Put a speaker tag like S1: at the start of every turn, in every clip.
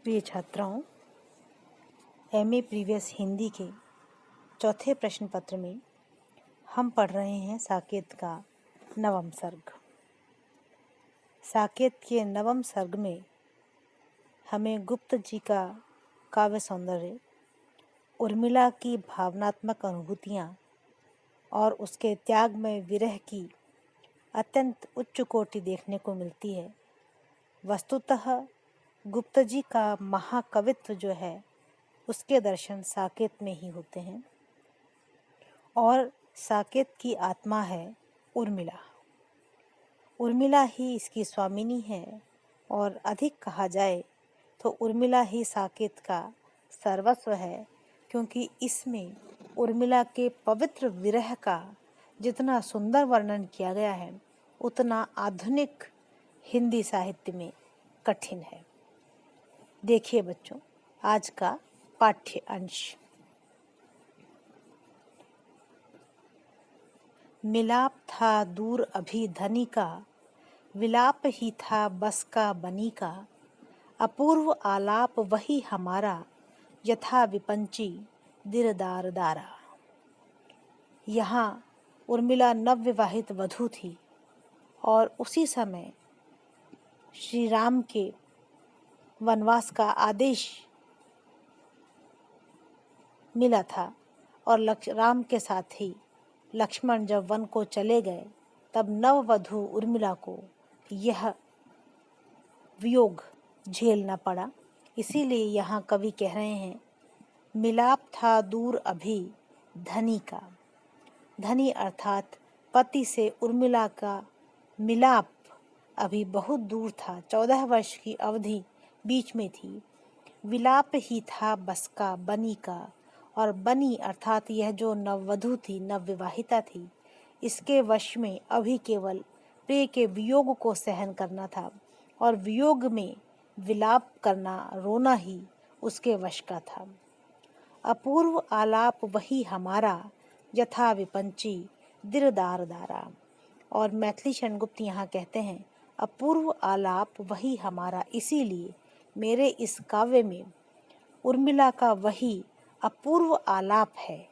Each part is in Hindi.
S1: प्रिय छात्राओं, एमए प्रीवियस हिंदी के चौथे प्रश्न पत्र में हम पढ़ रहे हैं साकेत का नवम सर्ग। साकेत के नवम सर्ग में हमें गुप्त जी का काव्य सौंदर्य, उर्मिला की भावनात्मक अनुभूतियाँ और उसके त्याग में विरह की अत्यंत उच्च कोटि देखने को मिलती है। वस्तुतः गुप्त जी का महाकवित्व जो है उसके दर्शन साकेत में ही होते हैं और साकेत की आत्मा है उर्मिला। उर्मिला ही इसकी स्वामिनी है और अधिक कहा जाए तो उर्मिला ही साकेत का सर्वस्व है, क्योंकि इसमें उर्मिला के पवित्र विरह का जितना सुंदर वर्णन किया गया है उतना आधुनिक हिंदी साहित्य में कठिन है। देखिए बच्चों, आज का पाठ्य अंश। मिलाप था दूर अभी धनी का, विलाप ही था बस का बनी का। अपूर्व आलाप वही हमारा, यथा विपंची दिरदार दारा। यहाँ उर्मिला नवविवाहित वधू थी और उसी समय श्री राम के वनवास का आदेश मिला था और राम के साथ ही लक्ष्मण जब वन को चले गए तब नववधू उर्मिला को यह वियोग झेलना पड़ा। इसीलिए यहाँ कवि कह रहे हैं, मिलाप था दूर अभी धनी का। धनी अर्थात पति से उर्मिला का मिलाप अभी बहुत दूर था, 14 वर्ष की अवधि बीच में थी। विलाप ही था बस का बनी का, और बनी अर्थात यह जो नववधू थी, नवविवाहिता थी, इसके वश में अभी केवल प्रिय के वियोग को सहन करना था और वियोग में विलाप करना, रोना ही उसके वश का था। अपूर्व आलाप वही हमारा, यथा विपंची दिरदार दारा। और मैथिली शरणगुप्त यहाँ कहते हैं, अपूर्व आलाप वही हमारा, इसीलिए मेरे इस काव्य में उर्मिला का वही अपूर्व आलाप है।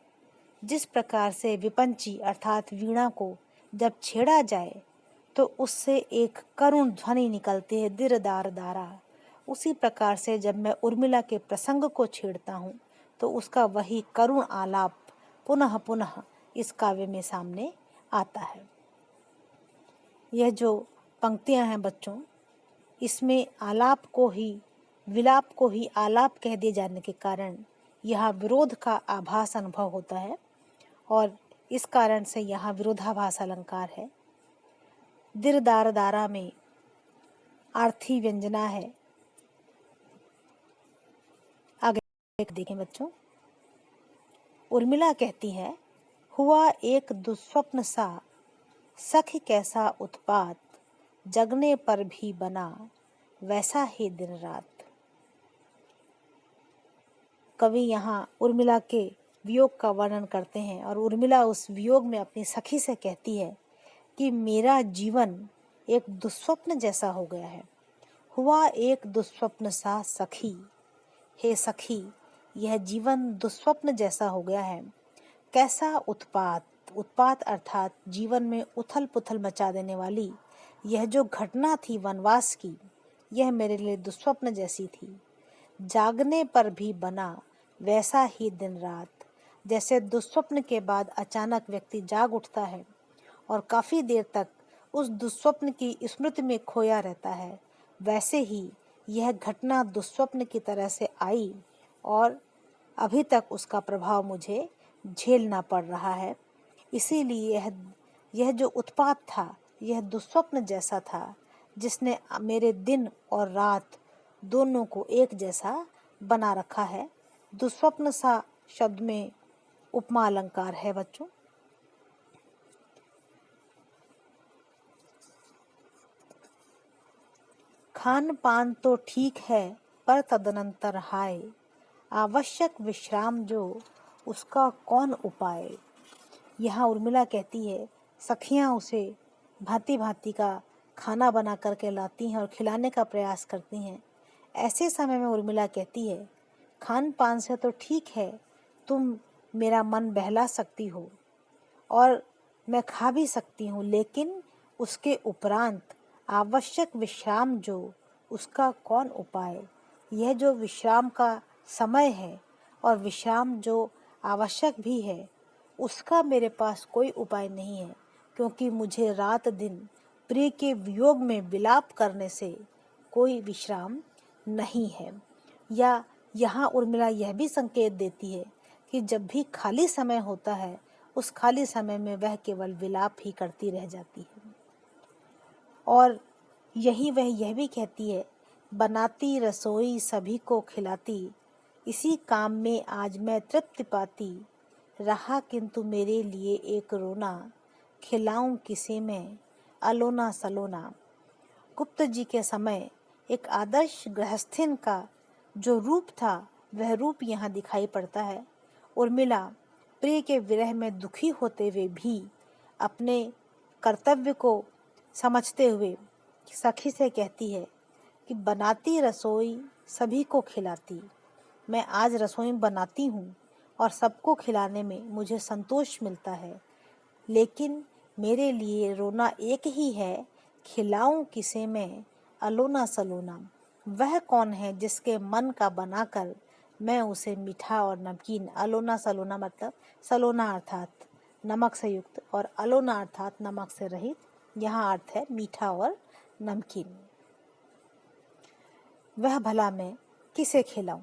S1: जिस प्रकार से विपंची अर्थात वीणा को जब छेड़ा जाए तो उससे एक करुण ध्वनि निकलती है, दिरदार दारा। उसी प्रकार से जब मैं उर्मिला के प्रसंग को छेड़ता हूँ तो उसका वही करुण आलाप पुनः पुनः इस काव्य में सामने आता है। यह जो पंक्तियाँ हैं बच्चों, इसमें आलाप को ही, विलाप को ही आलाप कह दिए जाने के कारण यहाँ विरोध का आभास अनुभव होता है और इस कारण से यहाँ विरोधाभास अलंकार है। दिरदार दारा में आर्थी व्यंजना है। आगे देखें बच्चों, उर्मिला कहती है, हुआ एक दुस्वप्न सा सखी कैसा उत्पात, जगने पर भी बना वैसा ही दिन रात। कवि यहाँ उर्मिला के वियोग का वर्णन करते हैं और उर्मिला उस वियोग में अपनी सखी से कहती है कि मेरा जीवन एक दुस्वप्न जैसा हो गया है। हुआ एक दुस्वप्न सा सखी, हे सखी, यह जीवन दुस्वप्न जैसा हो गया है। कैसा उत्पात, उत्पात अर्थात जीवन में उथल पुथल मचा देने वाली यह जो घटना थी वनवास की, यह मेरे लिए दुस्वप्न जैसी थी। जागने पर भी बना वैसा ही दिन रात। जैसे दुस्वप्न के बाद अचानक व्यक्ति जाग उठता है और काफ़ी देर तक उस दुस्वप्न की स्मृति में खोया रहता है, वैसे ही यह घटना दुस्वप्न की तरह से आई और अभी तक उसका प्रभाव मुझे झेलना पड़ रहा है। इसीलिए यह जो उत्पात था, यह दुस्वप्न जैसा था जिसने मेरे दिन और रात दोनों को एक जैसा बना रखा है। दुस्वप्न सा शब्द में उपमा अलंकार है बच्चों। खान पान तो ठीक है पर तदनंतर हाय, आवश्यक विश्राम जो उसका कौन उपाय। यहाँ उर्मिला कहती है, सखियाँ उसे भांति भांति का खाना बना करके लाती हैं और खिलाने का प्रयास करती हैं, ऐसे समय में उर्मिला कहती है, खान पान से तो ठीक है, तुम मेरा मन बहला सकती हो और मैं खा भी सकती हूँ, लेकिन उसके उपरांत आवश्यक विश्राम जो, उसका कौन उपाय? यह जो विश्राम का समय है और विश्राम जो आवश्यक भी है, उसका मेरे पास कोई उपाय नहीं है, क्योंकि मुझे रात दिन प्रिय के वियोग में विलाप करने से कोई विश्राम नहीं है। या यहाँ उर्मिला यह भी संकेत देती है कि जब भी खाली समय होता है, उस खाली समय में वह केवल विलाप ही करती रह जाती है। और यही वह यह भी कहती है, बनाती रसोई सभी को खिलाती, इसी काम में आज मैं तृप्ति पाती, रहा किंतु मेरे लिए एक रोना, खिलाऊं किसे मैं अलोना सलोना। गुप्त जी के समय एक आदर्श गृहस्थिन का जो रूप था, वह रूप यहाँ दिखाई पड़ता है। उर्मिला प्रिय के विरह में दुखी होते हुए भी अपने कर्तव्य को समझते हुए सखी से कहती है कि बनाती रसोई सभी को खिलाती, मैं आज रसोई बनाती हूँ और सबको खिलाने में मुझे संतोष मिलता है, लेकिन मेरे लिए रोना एक ही है, खिलाऊं किसे मैं अलोना सलोना। वह कौन है जिसके मन का बनाकर मैं उसे मीठा और नमकीन, अलोना सलोना मतलब सलोना अर्थात नमक से युक्त और अलोना अर्थात नमक से रहित, यहाँ अर्थ है मीठा और नमकीन। वह भला मैं किसे खिलाऊं?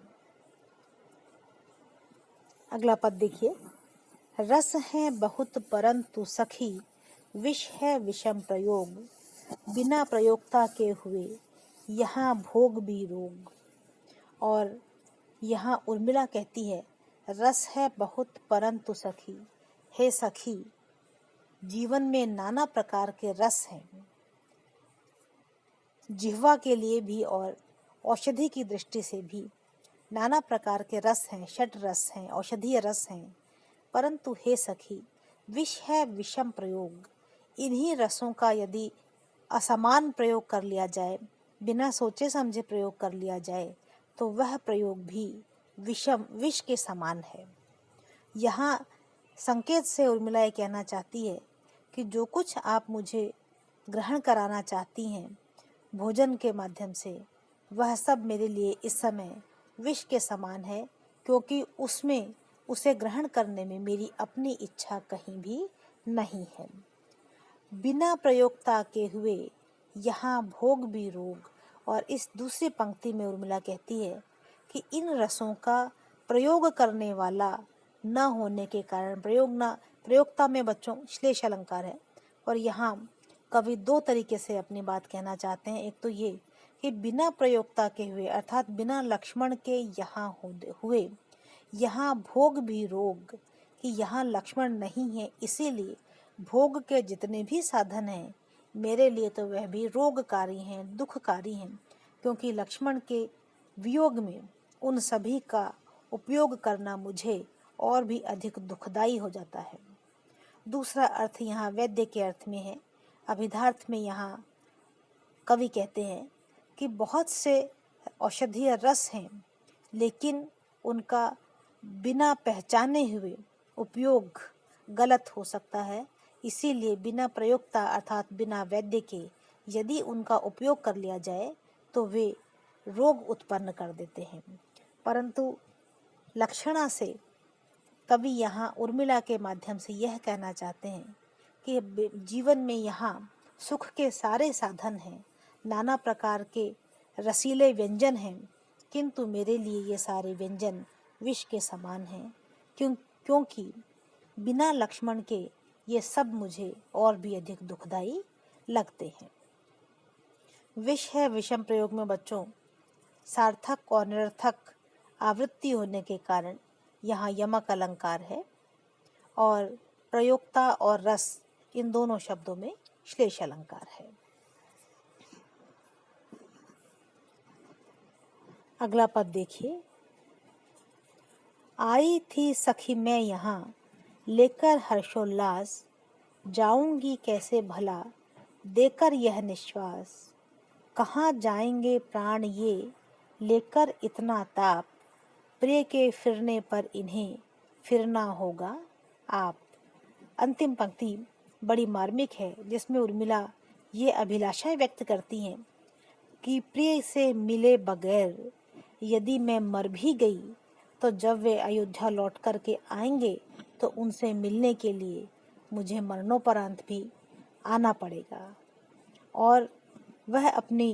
S1: अगला पद देखिए, रस है बहुत परंतु सखी, विष है विषम प्रयोग, बिना प्रयोगता के हुए यहाँ भोग भी रोग। और यहाँ उर्मिला कहती है, रस है बहुत परंतु सखी, हे सखी, जीवन में नाना प्रकार के रस हैं, जिह्वा के लिए भी और औषधि की दृष्टि से भी नाना प्रकार के रस हैं, षट रस हैं, औषधीय रस हैं, परंतु हे सखी, विष है विषम प्रयोग। इन्हीं रसों का यदि असमान प्रयोग कर लिया जाए, बिना सोचे समझे प्रयोग कर लिया जाए, तो वह प्रयोग भी विषम विष के समान है। यहाँ संकेत से उर्मिला ये कहना चाहती है कि जो कुछ आप मुझे ग्रहण कराना चाहती हैं भोजन के माध्यम से, वह सब मेरे लिए इस समय विष के समान है, क्योंकि उसमें उसे ग्रहण करने में मेरी अपनी इच्छा कहीं भी नहीं है। बिना प्रयोगता के हुए यहाँ भोग भी रोग। और इस दूसरी पंक्ति में उर्मिला कहती है कि इन रसों का प्रयोग करने वाला न होने के कारण, प्रयोगता में बच्चों श्लेष अलंकार है, और यहाँ कवि दो तरीके से अपनी बात कहना चाहते हैं। एक तो ये कि बिना प्रयोगता के हुए अर्थात बिना लक्ष्मण के यहाँ हुए यहाँ भोग भी रोग, कि यहाँ लक्ष्मण नहीं है, इसीलिए भोग के जितने भी साधन हैं मेरे लिए तो वह भी रोगकारी हैं, दुखकारी हैं, क्योंकि लक्ष्मण के वियोग में उन सभी का उपयोग करना मुझे और भी अधिक दुखदाई हो जाता है। दूसरा अर्थ यहाँ वैद्य के अर्थ में है। अभिधार्थ में यहाँ कवि कहते हैं कि बहुत से औषधीय रस हैं, लेकिन उनका बिना पहचाने हुए उपयोग गलत हो सकता है, इसीलिए बिना प्रयोक्ता अर्थात बिना वैद्य के यदि उनका उपयोग कर लिया जाए तो वे रोग उत्पन्न कर देते हैं। परंतु लक्षणा से कवि यहाँ उर्मिला के माध्यम से यह कहना चाहते हैं कि जीवन में यहाँ सुख के सारे साधन हैं, नाना प्रकार के रसीले व्यंजन हैं, किंतु मेरे लिए ये सारे व्यंजन विष के समान हैं, क्योंकि बिना लक्ष्मण के ये सब मुझे और भी अधिक दुखदाई लगते हैं। विष है विषम प्रयोग में बच्चों सार्थक और निरर्थक आवृत्ति होने के कारण यहाँ यमक अलंकार है, और प्रयोक्ता और रस इन दोनों शब्दों में श्लेष अलंकार है। अगला पद देखिए, आई थी सखी मैं यहाँ लेकर हर्षोल्लास, जाऊंगी कैसे भला देकर यह निश्वास, कहाँ जाएंगे प्राण ये लेकर इतना ताप, प्रिय के फिरने पर इन्हें फिरना होगा आप। अंतिम पंक्ति बड़ी मार्मिक है, जिसमें उर्मिला ये अभिलाषा व्यक्त करती हैं कि प्रिय से मिले बगैर यदि मैं मर भी गई तो जब वे अयोध्या लौट कर के आएंगे तो उनसे मिलने के लिए मुझे मरणोपरांत भी आना पड़ेगा। और वह अपनी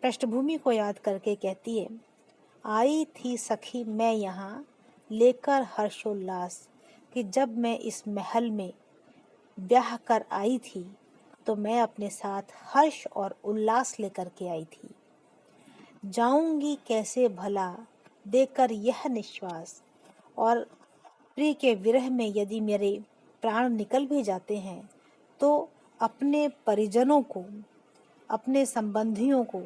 S1: पृष्ठभूमि को याद करके कहती है, आई थी सखी मैं यहाँ लेकर हर्षोल्लास, कि जब मैं इस महल में ब्याह कर आई थी तो मैं अपने साथ हर्ष और उल्लास लेकर के आई थी। जाऊंगी कैसे भला देकर यह निश्वास, और प्रिय के विरह में यदि मेरे प्राण निकल भी जाते हैं तो अपने परिजनों को, अपने संबंधियों को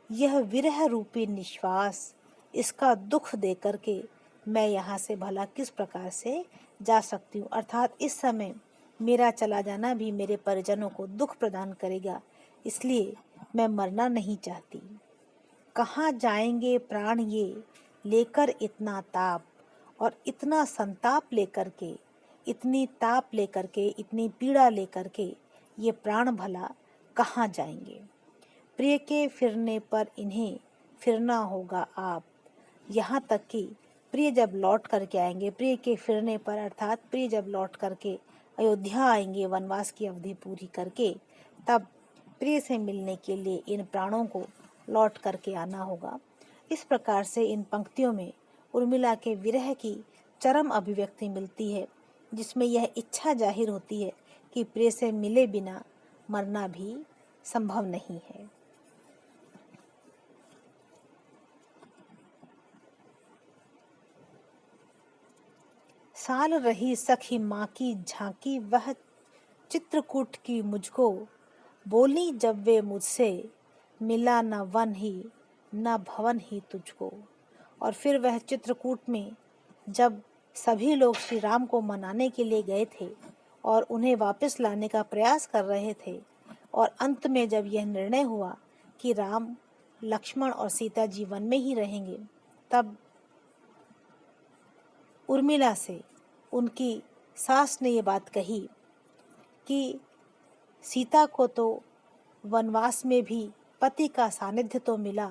S1: यह विरह रूपी निश्वास, इसका दुख दे करके मैं यहाँ से भला किस प्रकार से जा सकती हूँ। अर्थात इस समय मेरा चला जाना भी मेरे परिजनों को दुख प्रदान करेगा, इसलिए मैं मरना नहीं चाहती। कहाँ जाएंगे प्राण ये लेकर इतना ताप, और इतना संताप लेकर के, इतनी ताप लेकर के, इतनी पीड़ा लेकर के ये प्राण भला कहाँ जाएंगे। प्रिय के फिरने पर इन्हें फिरना होगा आप। यहाँ तक कि प्रिय जब लौट करके आएंगे, प्रिय के फिरने पर अर्थात प्रिय जब लौट करके अयोध्या आएंगे वनवास की अवधि पूरी करके, तब प्रिय से मिलने के लिए इन प्राणों को लौट करके आना होगा। इस प्रकार से इन पंक्तियों में उर्मिला के विरह की चरम अभिव्यक्ति मिलती है, जिसमें यह इच्छा जाहिर होती है कि प्रिय से मिले बिना मरना भी संभव नहीं है। साल रही सखी माँ की झांकी वह चित्रकूट की मुझको, बोली जब वे मुझसे मिला न वन ही न भवन ही तुझको। और फिर वह चित्रकूट में जब सभी लोग श्री राम को मनाने के लिए गए थे और उन्हें वापस लाने का प्रयास कर रहे थे, और अंत में जब यह निर्णय हुआ कि राम, लक्ष्मण और सीता जी वन में ही रहेंगे, तब उर्मिला से उनकी सास ने ये बात कही कि सीता को तो वनवास में भी पति का सानिध्य तो मिला,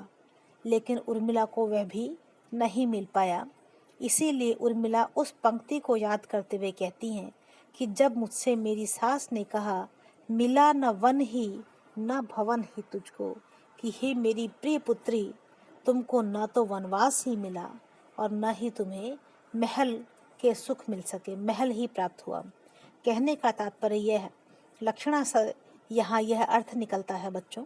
S1: लेकिन उर्मिला को वह भी नहीं मिल पाया। इसीलिए उर्मिला उस पंक्ति को याद करते हुए कहती हैं कि जब मुझसे मेरी सास ने कहा, मिला न वन ही न भवन ही तुझको, कि हे मेरी प्रिय पुत्री, तुमको न तो वनवास ही मिला और न ही तुम्हें महल के सुख मिल सके, महल ही प्राप्त हुआ। कहने का तात्पर्य यह है, लक्षणा से यहाँ यह अर्थ निकलता है बच्चों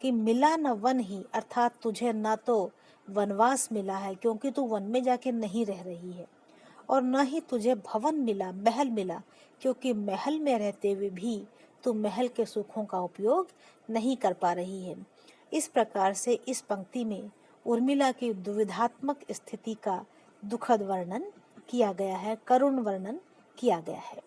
S1: कि मिला न वन ही, अर्थात तुझे न तो वनवास मिला है क्योंकि तू वन में जाके नहीं रह रही है, और न ही तुझे भवन मिला, महल मिला, क्योंकि महल में रहते हुए भी तू महल के सुखों का उपयोग नहीं कर पा रही है। इस प्रकार से इस पंक्ति में उर्मिला की दुविधात्मक स्थिति का दुखद वर्णन किया गया है, करुण वर्णन किया गया है।